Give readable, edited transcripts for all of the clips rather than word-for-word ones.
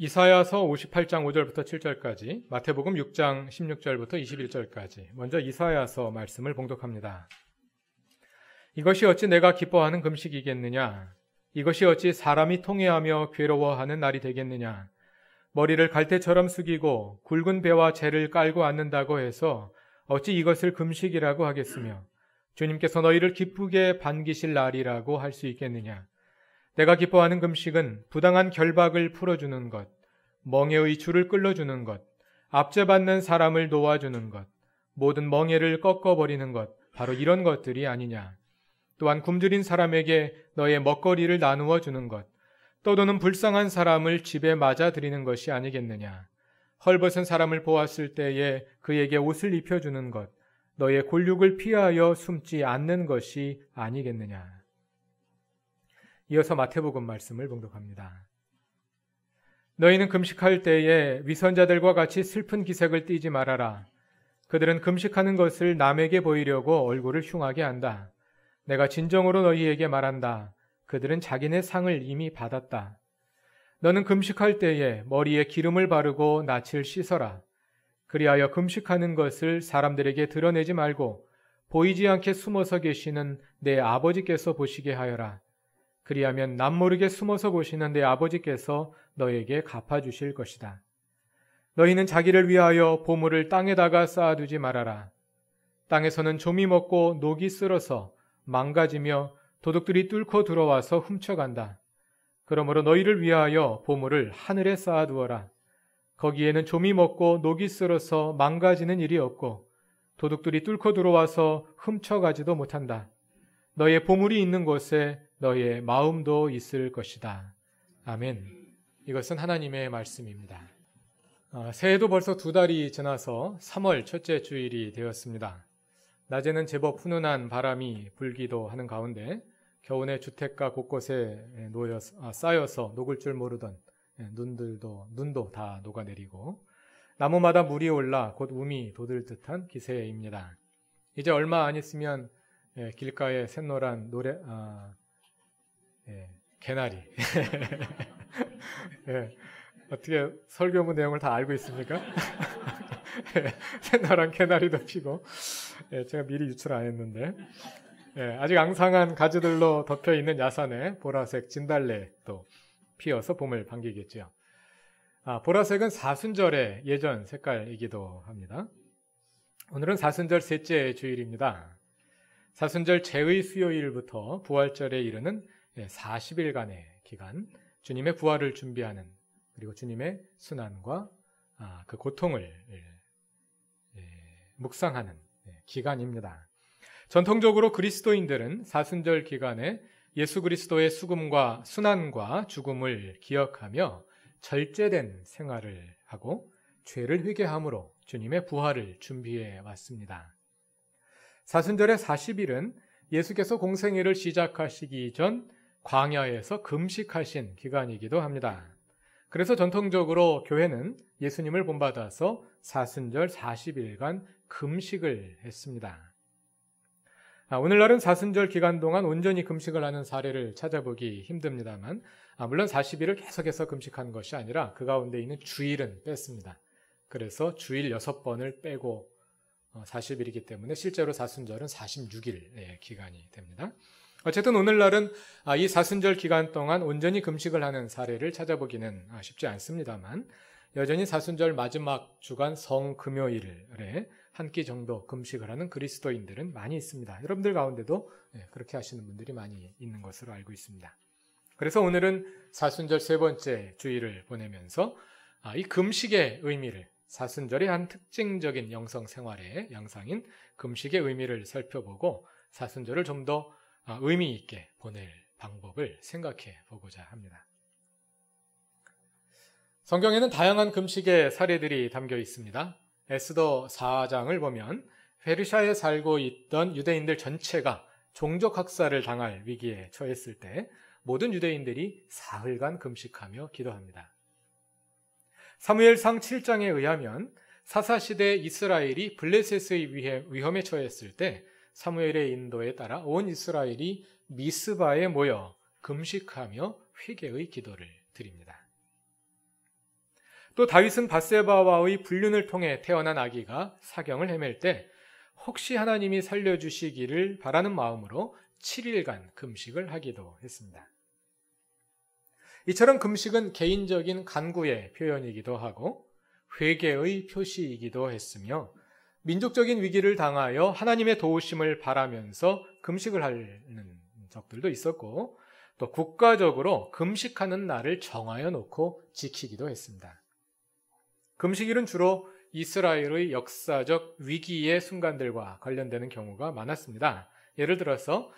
이사야서 58장 5절부터 7절까지, 마태복음 6장 16절부터 21절까지 먼저 이사야서 말씀을 봉독합니다. 이것이 어찌 내가 기뻐하는 금식이겠느냐? 이것이 어찌 사람이 통회하며 괴로워하는 날이 되겠느냐? 머리를 갈대처럼 숙이고 굵은 배와 재를 깔고 앉는다고 해서 어찌 이것을 금식이라고 하겠으며 주님께서 너희를 기쁘게 반기실 날이라고 할 수 있겠느냐? 내가 기뻐하는 금식은 부당한 결박을 풀어주는 것, 멍에의 줄을 끌어주는 것, 압제받는 사람을 놓아주는 것, 모든 멍에를 꺾어버리는 것, 바로 이런 것들이 아니냐. 또한 굶주린 사람에게 너의 먹거리를 나누어 주는 것, 떠도는 불쌍한 사람을 집에 맞아들이는 것이 아니겠느냐. 헐벗은 사람을 보았을 때에 그에게 옷을 입혀주는 것, 너의 골육을 피하여 숨지 않는 것이 아니겠느냐. 이어서 마태복음 말씀을 봉독합니다. 너희는 금식할 때에 위선자들과 같이 슬픈 기색을 띠지 말아라. 그들은 금식하는 것을 남에게 보이려고 얼굴을 흉하게 한다. 내가 진정으로 너희에게 말한다. 그들은 자기네 상을 이미 받았다. 너는 금식할 때에 머리에 기름을 바르고 낯을 씻어라. 그리하여 금식하는 것을 사람들에게 드러내지 말고 보이지 않게 숨어서 계시는 내 아버지께서 보시게 하여라. 그리하면 남모르게 숨어서 보시는 내 아버지께서 너에게 갚아주실 것이다. 너희는 자기를 위하여 보물을 땅에다가 쌓아두지 말아라. 땅에서는 좀이 먹고 녹이 쓸어서 망가지며 도둑들이 뚫고 들어와서 훔쳐간다. 그러므로 너희를 위하여 보물을 하늘에 쌓아두어라. 거기에는 좀이 먹고 녹이 쓸어서 망가지는 일이 없고 도둑들이 뚫고 들어와서 훔쳐가지도 못한다. 너의 보물이 있는 곳에 너의 마음도 있을 것이다. 아멘. 이것은 하나님의 말씀입니다. 새해도 벌써 2달이 지나서 3월 첫째 주일이 되었습니다. 낮에는 제법 훈훈한 바람이 불기도 하는 가운데 겨우내 주택가 곳곳에 쌓여서 녹을 줄 모르던 눈도 다 녹아내리고 나무마다 물이 올라 곧 움이 돋을 듯한 기세입니다. 이제 얼마 안 있으면 길가에 샛노란 개나리. 어떻게 설교문 내용을 다 알고 있습니까? 샛노란 개나리도 피고, 제가 미리 유출 안 했는데, 아직 앙상한 가지들로 덮여 있는 야산에 보라색 진달래도 피어서 봄을 반기겠죠. 보라색은 사순절의 예전 색깔이기도 합니다. 오늘은 사순절 셋째 주일입니다. 사순절 제의 수요일부터 부활절에 이르는 40일간의 기간, 주님의 부활을 준비하는 그리고 주님의 순환과 그 고통을 묵상하는 기간입니다. 전통적으로 그리스도인들은 사순절 기간에 예수 그리스도의 수금과 순환과 죽음을 기억하며 절제된 생활을 하고 죄를 회개함으로 주님의 부활을 준비해 왔습니다. 사순절의 40일은 예수께서 공생애를 시작하시기 전 광야에서 금식하신 기간이기도 합니다. 그래서 전통적으로 교회는 예수님을 본받아서 사순절 40일간 금식을 했습니다. 오늘날은 사순절 기간 동안 온전히 금식을 하는 사례를 찾아보기 힘듭니다만 물론 40일을 계속해서 금식한 것이 아니라 그 가운데 있는 주일은 뺐습니다. 그래서 주일 6번을 빼고 40일이기 때문에 실제로 사순절은 46일 기간이 됩니다. 어쨌든 오늘날은 이 사순절 기간 동안 온전히 금식을 하는 사례를 찾아보기는 쉽지 않습니다만 여전히 사순절 마지막 주간 성금요일에 한 끼 정도 금식을 하는 그리스도인들은 많이 있습니다. 여러분들 가운데도 그렇게 하시는 분들이 많이 있는 것으로 알고 있습니다. 그래서 오늘은 사순절 세 번째 주일을 보내면서 이 금식의 의미를, 사순절의 한 특징적인 영성 생활의 양상인 금식의 의미를 살펴보고 사순절을 좀 더 의미 있게 보낼 방법을 생각해 보고자 합니다. 성경에는 다양한 금식의 사례들이 담겨 있습니다. 에스더 4장을 보면 페르시아에 살고 있던 유대인들 전체가 종족 학살을 당할 위기에 처했을 때 모든 유대인들이 사흘간 금식하며 기도합니다. 사무엘상 7장에 의하면 사사시대 이스라엘이 블레셋의 위험에 처했을 때 사무엘의 인도에 따라 온 이스라엘이 미스바에 모여 금식하며 회개의 기도를 드립니다. 또 다윗은 밧세바와의 불륜을 통해 태어난 아기가 사경을 헤맬 때 혹시 하나님이 살려주시기를 바라는 마음으로 7일간 금식을 하기도 했습니다. 이처럼 금식은 개인적인 간구의 표현이기도 하고 회개의 표시이기도 했으며 민족적인 위기를 당하여 하나님의 도우심을 바라면서 금식을 하는 적들도 있었고 또 국가적으로 금식하는 날을 정하여 놓고 지키기도 했습니다. 금식일은 주로 이스라엘의 역사적 위기의 순간들과 관련되는 경우가 많았습니다. 예를 들어서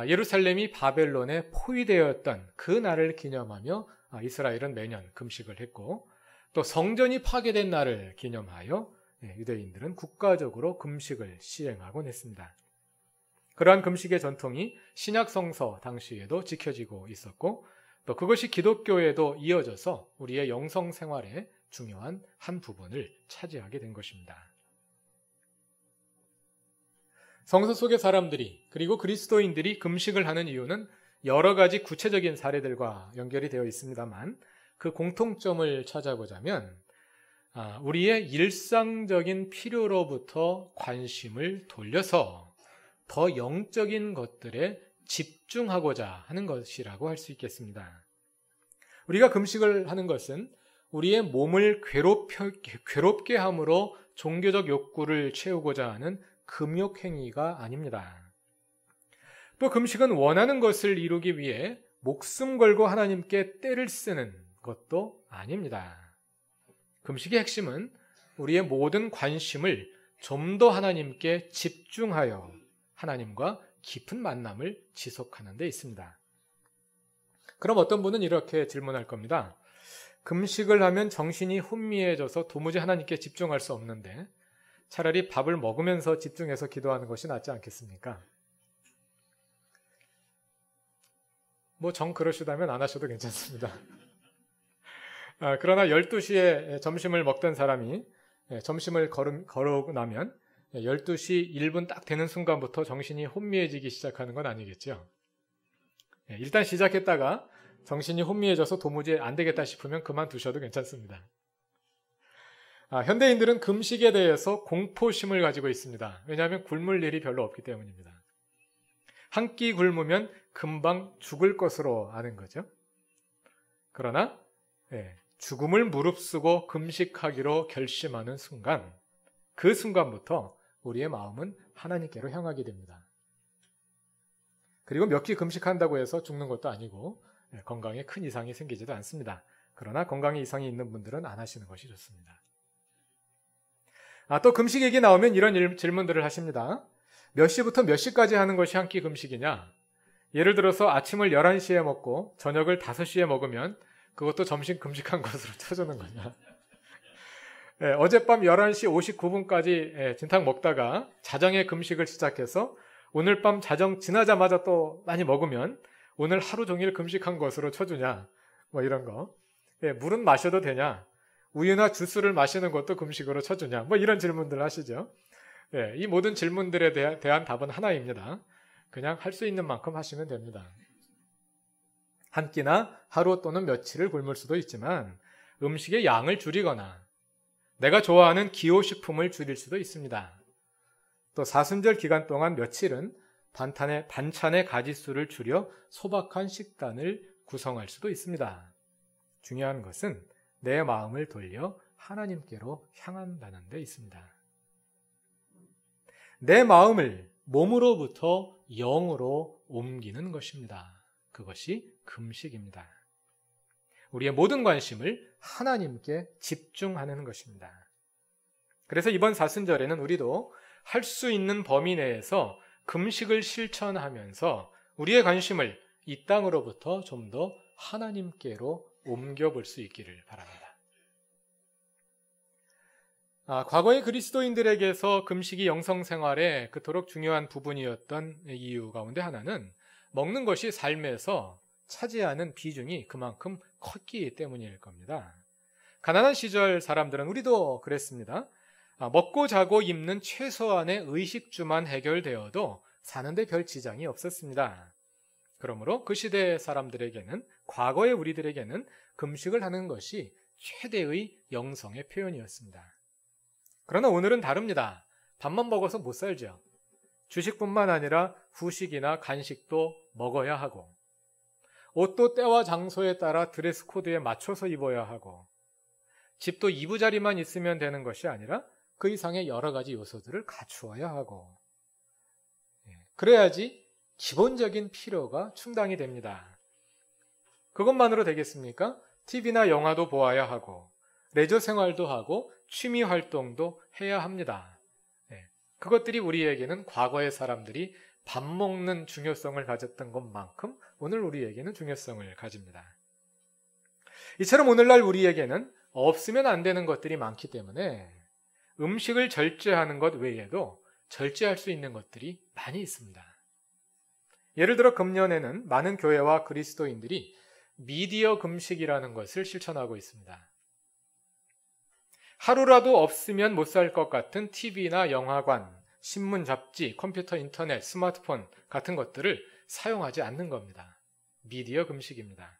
예루살렘이 바벨론에 포위되었던 그 날을 기념하며 이스라엘은 매년 금식을 했고 또 성전이 파괴된 날을 기념하여 유대인들은 국가적으로 금식을 시행하곤 했습니다. 그러한 금식의 전통이 신약 성서 당시에도 지켜지고 있었고 또 그것이 기독교에도 이어져서 우리의 영성 생활의 중요한 한 부분을 차지하게 된 것입니다. 성서 속의 사람들이 그리고 그리스도인들이 금식을 하는 이유는 여러 가지 구체적인 사례들과 연결이 되어 있습니다만 그 공통점을 찾아보자면 우리의 일상적인 필요로부터 관심을 돌려서 더 영적인 것들에 집중하고자 하는 것이라고 할 수 있겠습니다. 우리가 금식을 하는 것은 우리의 몸을 괴롭게 함으로 종교적 욕구를 채우고자 하는 금욕행위가 아닙니다. 또 금식은 원하는 것을 이루기 위해 목숨 걸고 하나님께 때를 쓰는 것도 아닙니다. 금식의 핵심은 우리의 모든 관심을 좀 더 하나님께 집중하여 하나님과 깊은 만남을 지속하는 데 있습니다. 그럼 어떤 분은 이렇게 질문할 겁니다. 금식을 하면 정신이 혼미해져서 도무지 하나님께 집중할 수 없는데 차라리 밥을 먹으면서 집중해서 기도하는 것이 낫지 않겠습니까? 정 그러시다면 안 하셔도 괜찮습니다. 그러나 12시에 점심을 먹던 사람이 점심을 거르고 나면 12시 1분 딱 되는 순간부터 정신이 혼미해지기 시작하는 건 아니겠죠. 일단 시작했다가 정신이 혼미해져서 도무지 안 되겠다 싶으면 그만두셔도 괜찮습니다. 현대인들은 금식에 대해서 공포심을 가지고 있습니다. 왜냐하면 굶을 일이 별로 없기 때문입니다. 한 끼 굶으면 금방 죽을 것으로 아는 거죠. 그러나 죽음을 무릅쓰고 금식하기로 결심하는 순간, 그 순간부터 우리의 마음은 하나님께로 향하게 됩니다. 그리고 몇 끼 금식한다고 해서 죽는 것도 아니고 건강에 큰 이상이 생기지도 않습니다. 그러나 건강에 이상이 있는 분들은 안 하시는 것이 좋습니다. 또 금식 얘기 나오면 이런 질문들을 하십니다. 몇 시부터 몇 시까지 하는 것이 한 끼 금식이냐? 예를 들어서 아침을 11시에 먹고 저녁을 5시에 먹으면 그것도 점심 금식한 것으로 쳐주는 거냐? 어젯밤 11시 59분까지 진탕 먹다가 자정에 금식을 시작해서 오늘 밤 자정 지나자마자 또 많이 먹으면 오늘 하루 종일 금식한 것으로 쳐주냐? 이런 거. 물은 마셔도 되냐? 우유나 주스를 마시는 것도 금식으로 쳐주냐? 이런 질문들을 하시죠. 이 모든 질문들에 대한 답은 하나입니다. 그냥 할 수 있는 만큼 하시면 됩니다. 한 끼나 하루 또는 며칠을 굶을 수도 있지만 음식의 양을 줄이거나 내가 좋아하는 기호식품을 줄일 수도 있습니다. 또 사순절 기간 동안 며칠은 반찬의 가짓수를 줄여 소박한 식단을 구성할 수도 있습니다. 중요한 것은 내 마음을 돌려 하나님께로 향한다는 데 있습니다. 내 마음을 몸으로부터 영으로 옮기는 것입니다. 그것이 금식입니다. 우리의 모든 관심을 하나님께 집중하는 것입니다. 그래서 이번 사순절에는 우리도 할 수 있는 범위 내에서 금식을 실천하면서 우리의 관심을 이 땅으로부터 좀 더 하나님께로 옮겨볼 수 있기를 바랍니다. 과거의 그리스도인들에게서 금식이 영성생활에 그토록 중요한 부분이었던 이유 가운데 하나는 먹는 것이 삶에서 차지하는 비중이 그만큼 컸기 때문일 겁니다. 가난한 시절 사람들은 우리도 그랬습니다. 먹고 자고 입는 최소한의 의식주만 해결되어도 사는데 별 지장이 없었습니다. 그러므로 그 시대 사람들에게는, 과거의 우리들에게는 금식을 하는 것이 최대의 영성의 표현이었습니다. 그러나 오늘은 다릅니다. 밥만 먹어서 못 살죠. 주식뿐만 아니라 후식이나 간식도 먹어야 하고, 옷도 때와 장소에 따라 드레스 코드에 맞춰서 입어야 하고, 집도 이부자리만 있으면 되는 것이 아니라 그 이상의 여러 가지 요소들을 갖추어야 하고, 그래야지 기본적인 필요가 충당이 됩니다. 그것만으로 되겠습니까? TV나 영화도 보아야 하고, 레저 생활도 하고, 취미 활동도 해야 합니다. 그것들이 우리에게는 과거의 사람들이 밥 먹는 중요성을 가졌던 것만큼 오늘 우리에게는 중요성을 가집니다. 이처럼 오늘날 우리에게는 없으면 안 되는 것들이 많기 때문에 음식을 절제하는 것 외에도 절제할 수 있는 것들이 많이 있습니다. 예를 들어 금년에는 많은 교회와 그리스도인들이 미디어 금식이라는 것을 실천하고 있습니다. 하루라도 없으면 못 살 것 같은 TV나 영화관, 신문, 잡지, 컴퓨터, 인터넷, 스마트폰 같은 것들을 사용하지 않는 겁니다. 미디어 금식입니다.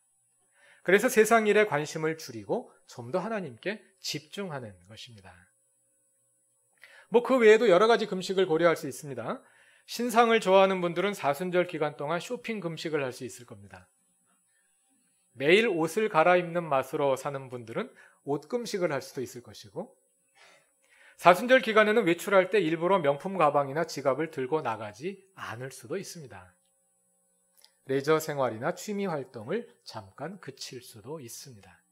그래서 세상 일에 관심을 줄이고 좀 더 하나님께 집중하는 것입니다. 그 외에도 여러 가지 금식을 고려할 수 있습니다. 신상을 좋아하는 분들은 사순절 기간 동안 쇼핑 금식을 할 수 있을 겁니다. 매일 옷을 갈아입는 맛으로 사는 분들은 옷 금식을 할 수도 있을 것이고, 사순절 기간에는 외출할 때 일부러 명품 가방이나 지갑을 들고 나가지 않을 수도 있습니다. 레저 생활이나 취미 활동을 잠깐 그칠 수도 있습니다.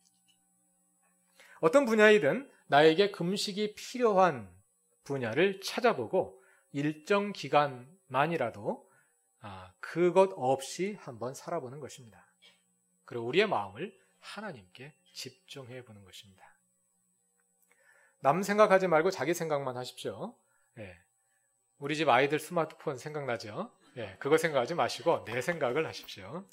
어떤 분야이든 나에게 금식이 필요한 분야를 찾아보고 일정 기간만이라도 그것 없이 한번 살아보는 것입니다. 그리고 우리의 마음을 하나님께 집중해 보는 것입니다. 남 생각하지 말고 자기 생각만 하십시오. 우리 집 아이들 스마트폰 생각나죠? 그거 생각하지 마시고 내 생각을 하십시오.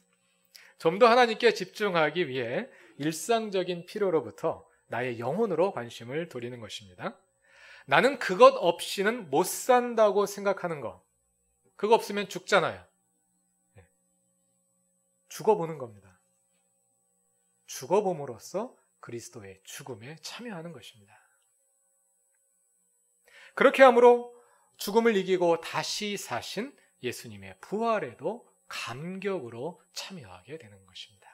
좀 더 하나님께 집중하기 위해 일상적인 필요로부터 나의 영혼으로 관심을 돌리는 것입니다. 나는 그것 없이는 못 산다고 생각하는 거, 그거 없으면 죽잖아요. 죽어보는 겁니다. 죽어봄으로써 그리스도의 죽음에 참여하는 것입니다. 그렇게 함으로 죽음을 이기고 다시 사신 예수님의 부활에도 감격으로 참여하게 되는 것입니다.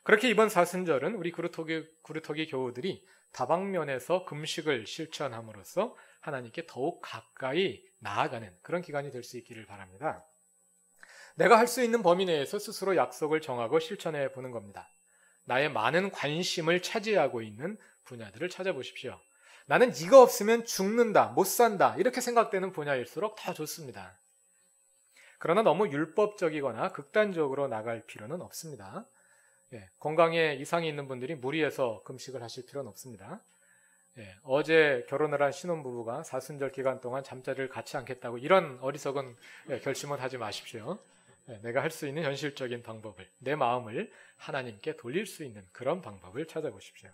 그렇게 이번 사순절은 우리 구루터기 교우들이 다방면에서 금식을 실천함으로써 하나님께 더욱 가까이 나아가는 그런 기간이 될 수 있기를 바랍니다. 내가 할 수 있는 범위 내에서 스스로 약속을 정하고 실천해 보는 겁니다. 나의 많은 관심을 차지하고 있는 분야들을 찾아보십시오. 나는 이거 없으면 죽는다, 못 산다 이렇게 생각되는 분야일수록 더 좋습니다. 그러나 너무 율법적이거나 극단적으로 나갈 필요는 없습니다. 건강에 이상이 있는 분들이 무리해서 금식을 하실 필요는 없습니다. 어제 결혼을 한 신혼부부가 사순절 기간 동안 잠자리를 갖지 않겠다고 이런 어리석은 결심은 하지 마십시오. 내가 할 수 있는 현실적인 방법을, 내 마음을 하나님께 돌릴 수 있는 그런 방법을 찾아보십시오.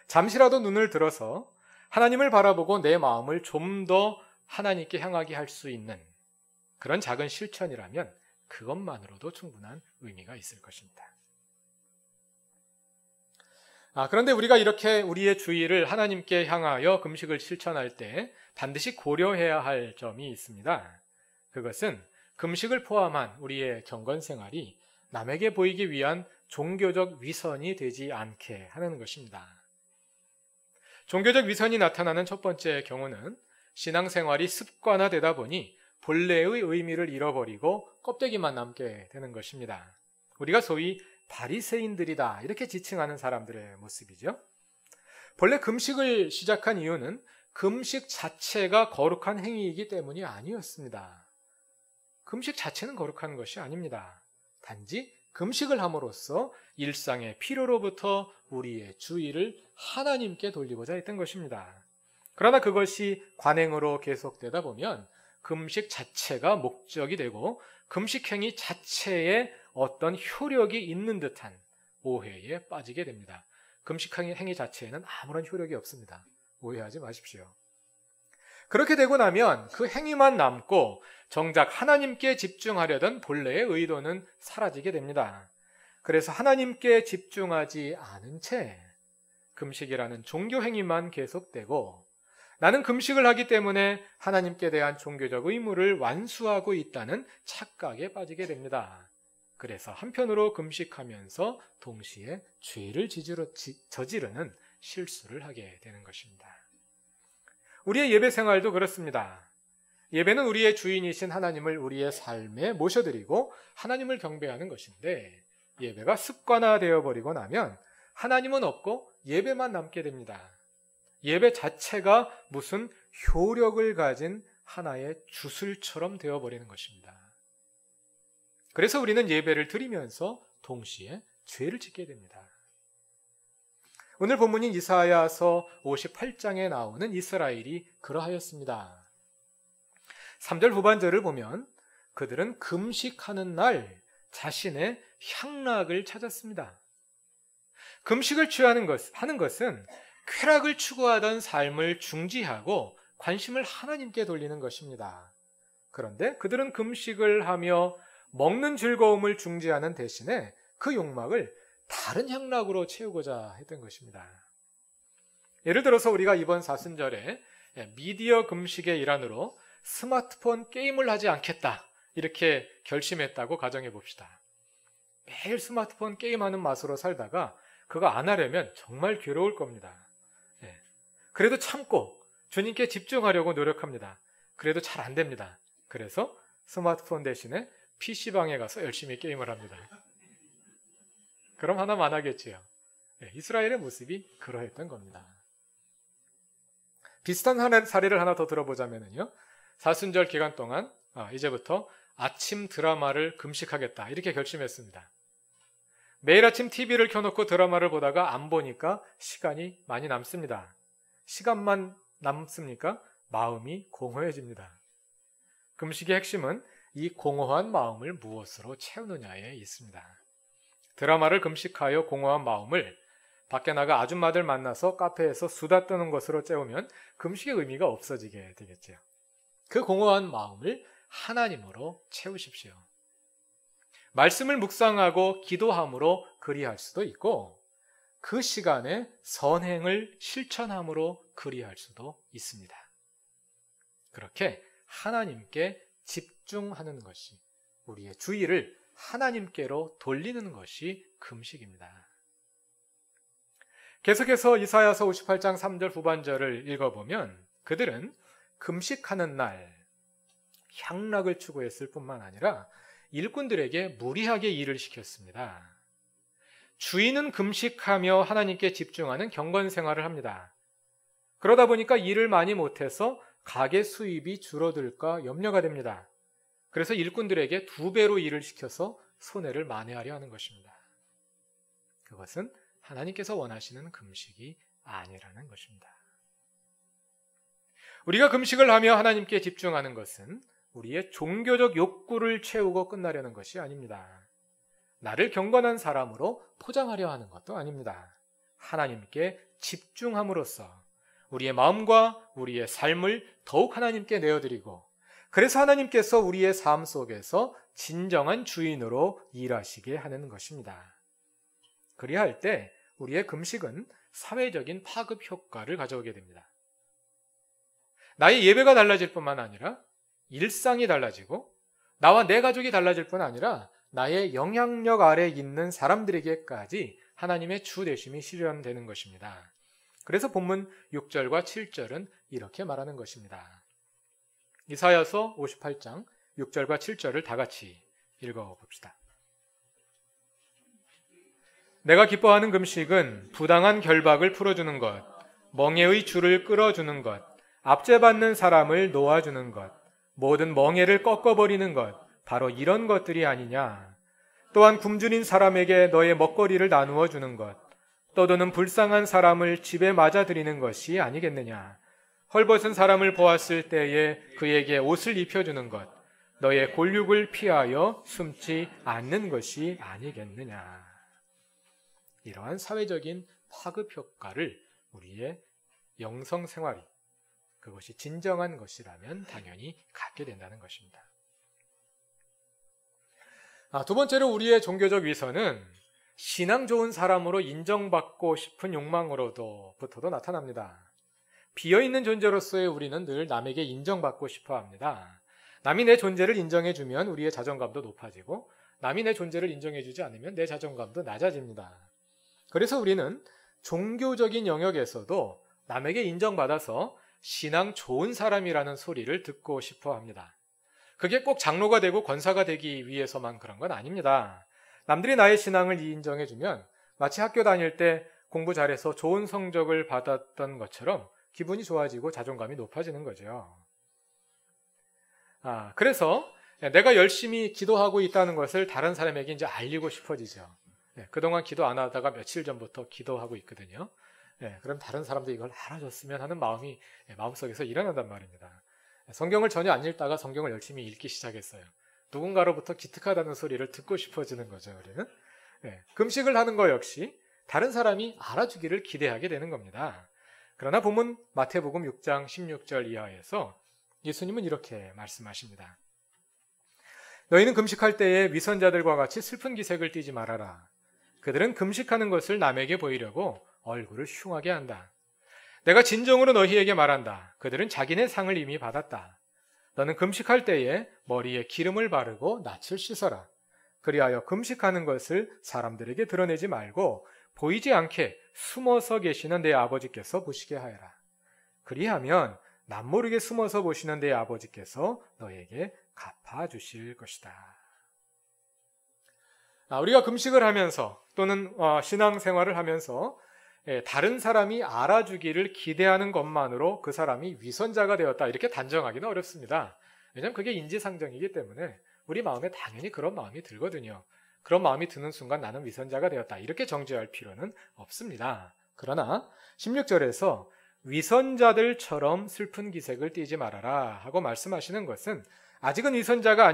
잠시라도 눈을 들어서 하나님을 바라보고 내 마음을 좀 더 하나님께 향하게 할 수 있는 그런 작은 실천이라면 그것만으로도 충분한 의미가 있을 것입니다. 그런데 우리가 이렇게 우리의 주의를 하나님께 향하여 금식을 실천할 때 반드시 고려해야 할 점이 있습니다. 그것은 금식을 포함한 우리의 경건생활이 남에게 보이기 위한 종교적 위선이 되지 않게 하는 것입니다. 종교적 위선이 나타나는 첫 번째 경우는 신앙생활이 습관화되다 보니 본래의 의미를 잃어버리고 껍데기만 남게 되는 것입니다. 우리가 소위 바리새인들이다 이렇게 지칭하는 사람들의 모습이죠. 본래 금식을 시작한 이유는 금식 자체가 거룩한 행위이기 때문이 아니었습니다. 금식 자체는 거룩한 것이 아닙니다. 단지 금식을 함으로써 일상의 필요로부터 우리의 주의를 하나님께 돌리고자 했던 것입니다. 그러나 그것이 관행으로 계속되다 보면 금식 자체가 목적이 되고 금식 행위 자체에 어떤 효력이 있는 듯한 오해에 빠지게 됩니다. 금식 행위 자체에는 아무런 효력이 없습니다. 오해하지 마십시오. 그렇게 되고 나면 그 행위만 남고 정작 하나님께 집중하려던 본래의 의도는 사라지게 됩니다. 그래서 하나님께 집중하지 않은 채 금식이라는 종교 행위만 계속되고 나는 금식을 하기 때문에 하나님께 대한 종교적 의무를 완수하고 있다는 착각에 빠지게 됩니다. 그래서 한편으로 금식하면서 동시에 죄를 저지르는 실수를 하게 되는 것입니다. 우리의 예배 생활도 그렇습니다. 예배는 우리의 주인이신 하나님을 우리의 삶에 모셔드리고 하나님을 경배하는 것인데 예배가 습관화되어 버리고 나면 하나님은 없고 예배만 남게 됩니다. 예배 자체가 무슨 효력을 가진 하나의 주술처럼 되어버리는 것입니다. 그래서 우리는 예배를 드리면서 동시에 죄를 짓게 됩니다. 오늘 본문인 이사야서 58장에 나오는 이스라엘이 그러하였습니다. 3절 후반절을 보면 그들은 금식하는 날 자신의 향락을 찾았습니다. 금식을 하는 것은 쾌락을 추구하던 삶을 중지하고 관심을 하나님께 돌리는 것입니다. 그런데 그들은 금식을 하며 먹는 즐거움을 중지하는 대신에 그 욕망을 다른 향락으로 채우고자 했던 것입니다. 예를 들어서 우리가 이번 사순절에 미디어 금식의 일환으로 스마트폰 게임을 하지 않겠다 이렇게 결심했다고 가정해 봅시다. 매일 스마트폰 게임하는 맛으로 살다가 그거 안 하려면 정말 괴로울 겁니다. 그래도 참고 주님께 집중하려고 노력합니다. 그래도 잘 안 됩니다. 그래서 스마트폰 대신에 PC방에 가서 열심히 게임을 합니다. 그럼 하나만 하겠지요. 이스라엘의 모습이 그러했던 겁니다. 비슷한 사례를 하나 더 들어보자면요. 사순절 기간 동안 이제부터 아침 드라마를 금식하겠다 이렇게 결심했습니다. 매일 아침 TV를 켜놓고 드라마를 보다가 안 보니까 시간이 많이 남습니다. 시간만 남습니까? 마음이 공허해집니다. 금식의 핵심은 이 공허한 마음을 무엇으로 채우느냐에 있습니다. 드라마를 금식하여 공허한 마음을 밖에 나가 아줌마들 만나서 카페에서 수다 떠는 것으로 채우면 금식의 의미가 없어지게 되겠죠. 그 공허한 마음을 하나님으로 채우십시오. 말씀을 묵상하고 기도함으로 그리할 수도 있고 그 시간에 선행을 실천함으로 그리할 수도 있습니다. 그렇게 하나님께 집중하는 것이 우리의 주의를 하나님께로 돌리는 것이 금식입니다. 계속해서 이사야서 58장 3절 후반절을 읽어보면 그들은 금식하는 날 향락을 추구했을 뿐만 아니라 일꾼들에게 무리하게 일을 시켰습니다. 주인은 금식하며 하나님께 집중하는 경건 생활을 합니다. 그러다 보니까 일을 많이 못해서 가게 수입이 줄어들까 염려가 됩니다. 그래서 일꾼들에게 2배로 일을 시켜서 손해를 만회하려 하는 것입니다. 그것은 하나님께서 원하시는 금식이 아니라는 것입니다. 우리가 금식을 하며 하나님께 집중하는 것은 우리의 종교적 욕구를 채우고 끝나려는 것이 아닙니다. 나를 경건한 사람으로 포장하려 하는 것도 아닙니다. 하나님께 집중함으로써 우리의 마음과 우리의 삶을 더욱 하나님께 내어드리고 그래서 하나님께서 우리의 삶 속에서 진정한 주인으로 일하시게 하는 것입니다. 그리할 때 우리의 금식은 사회적인 파급 효과를 가져오게 됩니다. 나의 예배가 달라질 뿐만 아니라 일상이 달라지고 나와 내 가족이 달라질 뿐 아니라 나의 영향력 아래 있는 사람들에게까지 하나님의 주 되심이 실현되는 것입니다. 그래서 본문 6절과 7절은 이렇게 말하는 것입니다. 이사야서 58장 6절과 7절을 다 같이 읽어봅시다. 내가 기뻐하는 금식은 부당한 결박을 풀어주는 것, 멍에의 줄을 끌어주는 것, 압제받는 사람을 놓아주는 것, 모든 멍에를 꺾어버리는 것, 바로 이런 것들이 아니냐. 또한 굶주린 사람에게 너의 먹거리를 나누어 주는 것, 떠도는 불쌍한 사람을 집에 맞아들이는 것이 아니겠느냐. 헐벗은 사람을 보았을 때에 그에게 옷을 입혀주는 것, 너의 골육을 피하여 숨지 않는 것이 아니겠느냐. 이러한 사회적인 파급 효과를 우리의 영성 생활이 그것이 진정한 것이라면 당연히 갖게 된다는 것입니다. 두 번째로 우리의 종교적 위선은 신앙 좋은 사람으로 인정받고 싶은 욕망으로부터도 나타납니다. 비어있는 존재로서의 우리는 늘 남에게 인정받고 싶어 합니다. 남이 내 존재를 인정해주면 우리의 자존감도 높아지고 남이 내 존재를 인정해주지 않으면 내 자존감도 낮아집니다. 그래서 우리는 종교적인 영역에서도 남에게 인정받아서 신앙 좋은 사람이라는 소리를 듣고 싶어 합니다. 그게 꼭 장로가 되고 권사가 되기 위해서만 그런 건 아닙니다. 남들이 나의 신앙을 인정해주면 마치 학교 다닐 때 공부 잘해서 좋은 성적을 받았던 것처럼 기분이 좋아지고 자존감이 높아지는 거죠. 그래서 내가 열심히 기도하고 있다는 것을 다른 사람에게 이제 알리고 싶어지죠. 그동안 기도 안 하다가 며칠 전부터 기도하고 있거든요. 그럼 다른 사람도 이걸 알아줬으면 하는 마음이 마음속에서 일어난단 말입니다. 성경을 전혀 안 읽다가 성경을 열심히 읽기 시작했어요. 누군가로부터 기특하다는 소리를 듣고 싶어지는 거죠, 우리는. 금식을 하는 거 역시 다른 사람이 알아주기를 기대하게 되는 겁니다. 그러나 본문 마태복음 6장 16절 이하에서 예수님은 이렇게 말씀하십니다. 너희는 금식할 때에 위선자들과 같이 슬픈 기색을 띠지 말아라. 그들은 금식하는 것을 남에게 보이려고 얼굴을 흉하게 한다. 내가 진정으로 너희에게 말한다. 그들은 자기네 상을 이미 받았다. 너는 금식할 때에 머리에 기름을 바르고 낯을 씻어라. 그리하여 금식하는 것을 사람들에게 드러내지 말고 보이지 않게 숨어서 계시는 내 아버지께서 보시게 하여라. 그리하면 남모르게 숨어서 보시는 내 아버지께서 너에게 갚아주실 것이다. 우리가 금식을 하면서 또는 신앙생활을 하면서 다른 사람이 알아주기를 기대하는 것만으로 그 사람이 위선자가 되었다 이렇게 단정하기는 어렵습니다. 왜냐하면 그게 인지상정이기 때문에 우리 마음에 당연히 그런 마음이 들거든요. 그런 마음이 드는 순간 나는 위선자가 되었다 이렇게 정죄할 필요는 없습니다. 그러나 16절에서 위선자들처럼 슬픈 기색을 띠지 말아라 하고 말씀하시는 것은 아직은 위선자가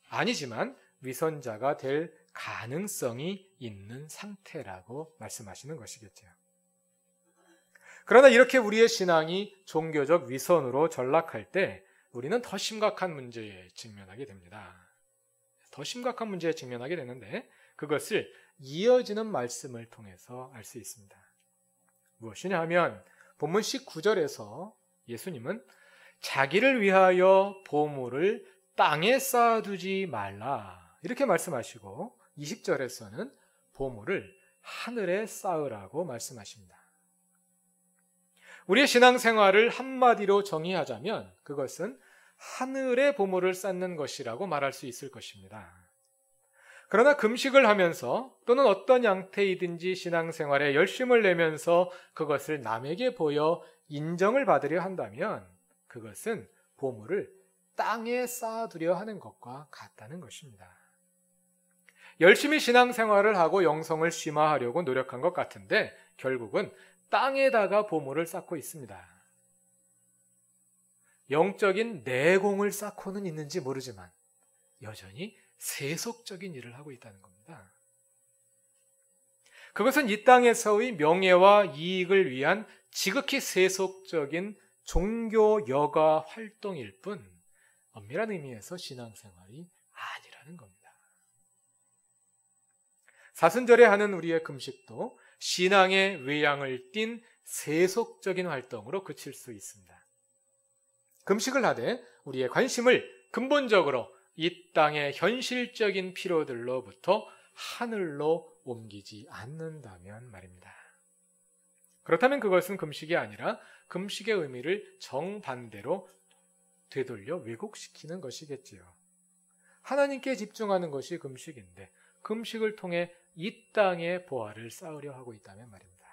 아니지만 위선자가 될 가능성이 있는 상태라고 말씀하시는 것이겠죠. 그러나 이렇게 우리의 신앙이 종교적 위선으로 전락할 때 우리는 더 심각한 문제에 직면하게 됩니다. 더 심각한 문제에 직면하게 되는데 그것을 이어지는 말씀을 통해서 알 수 있습니다. 무엇이냐 하면 본문 19절에서 예수님은 자기를 위하여 보물을 땅에 쌓아두지 말라 이렇게 말씀하시고 20절에서는 보물을 하늘에 쌓으라고 말씀하십니다. 우리의 신앙생활을 한마디로 정의하자면 그것은 하늘의 보물을 쌓는 것이라고 말할 수 있을 것입니다. 그러나 금식을 하면서 또는 어떤 양태이든지 신앙생활에 열심을 내면서 그것을 남에게 보여 인정을 받으려 한다면 그것은 보물을 땅에 쌓아두려 하는 것과 같다는 것입니다. 열심히 신앙생활을 하고 영성을 심화하려고 노력한 것 같은데 결국은 땅에다가 보물을 쌓고 있습니다. 영적인 내공을 쌓고는 있는지 모르지만 여전히 세속적인 일을 하고 있다는 겁니다. 그것은 이 땅에서의 명예와 이익을 위한 지극히 세속적인 종교 여가 활동일 뿐 엄밀한 의미에서 신앙생활이 아니라는 겁니다. 사순절에 하는 우리의 금식도 신앙의 외양을 띤 세속적인 활동으로 그칠 수 있습니다. 금식을 하되 우리의 관심을 근본적으로 이 땅의 현실적인 필요들로부터 하늘로 옮기지 않는다면 말입니다. 그렇다면 그것은 금식이 아니라 금식의 의미를 정반대로 되돌려 왜곡시키는 것이겠지요. 하나님께 집중하는 것이 금식인데 금식을 통해 이 땅의 보화를 쌓으려 하고 있다면 말입니다.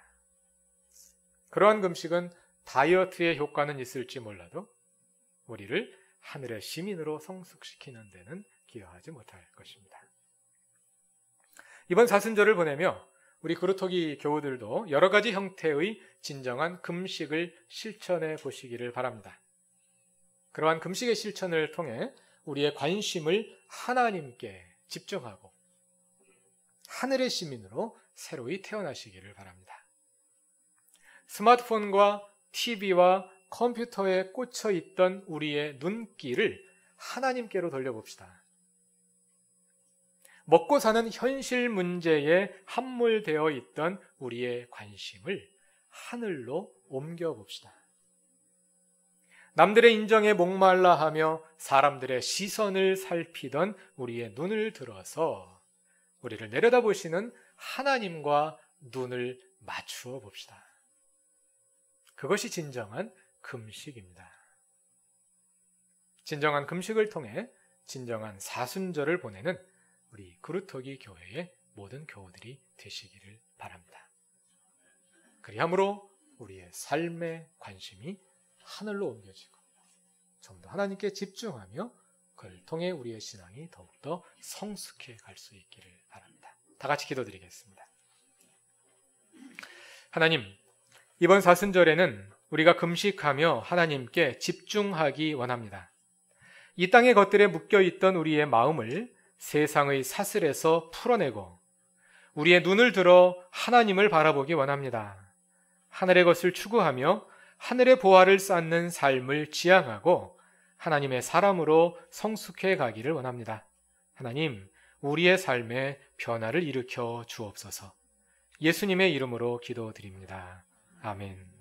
그러한 금식은 다이어트의 효과는 있을지 몰라도 우리를 하늘의 시민으로 성숙시키는 데는 기여하지 못할 것입니다. 이번 사순절을 보내며 우리 그루터기 교우들도 여러 가지 형태의 진정한 금식을 실천해 보시기를 바랍니다. 그러한 금식의 실천을 통해 우리의 관심을 하나님께 집중하고 하늘의 시민으로 새로이 태어나시기를 바랍니다. 스마트폰과 TV와 컴퓨터에 꽂혀 있던 우리의 눈길을 하나님께로 돌려봅시다. 먹고 사는 현실 문제에 함몰되어 있던 우리의 관심을 하늘로 옮겨봅시다. 남들의 인정에 목말라 하며 사람들의 시선을 살피던 우리의 눈을 들어서 우리를 내려다보시는 하나님과 눈을 맞추어 봅시다. 그것이 진정한 금식입니다. 진정한 금식을 통해 진정한 사순절을 보내는 우리 그루터기 교회의 모든 교우들이 되시기를 바랍니다. 그리함으로 우리의 삶의 관심이 하늘로 옮겨지고 좀 더 하나님께 집중하며 그를 통해 우리의 신앙이 더욱더 성숙해 갈 수 있기를 바랍니다. 다 같이 기도드리겠습니다. 하나님, 이번 사순절에는 우리가 금식하며 하나님께 집중하기 원합니다. 이 땅의 것들에 묶여있던 우리의 마음을 세상의 사슬에서 풀어내고 우리의 눈을 들어 하나님을 바라보기 원합니다. 하늘의 것을 추구하며 하늘의 보화를 쌓는 삶을 지향하고 하나님의 사람으로 성숙해 가기를 원합니다. 하나님, 우리의 삶에 변화를 일으켜 주옵소서. 예수님의 이름으로 기도드립니다. 아멘.